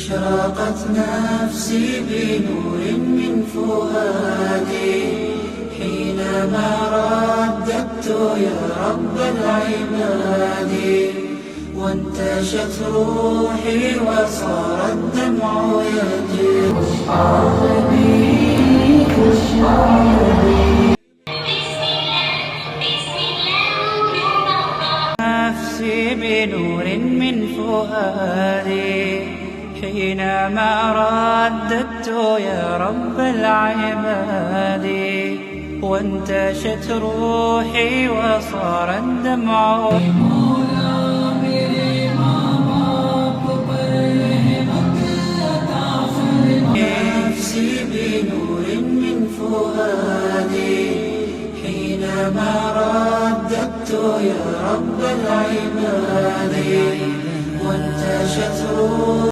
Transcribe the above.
أشرقت نفسي بنور من فؤادي حينما رددت يا رب العباد، وانتشت روحي وصار الدمع يجري. نفسي بنور من فؤادي حينما رددت يا رب العباد، وانتشت روحي وصار الدمع. نفسي بنور من فؤادي حينما رددت يا رب العباد، وانتشت روحي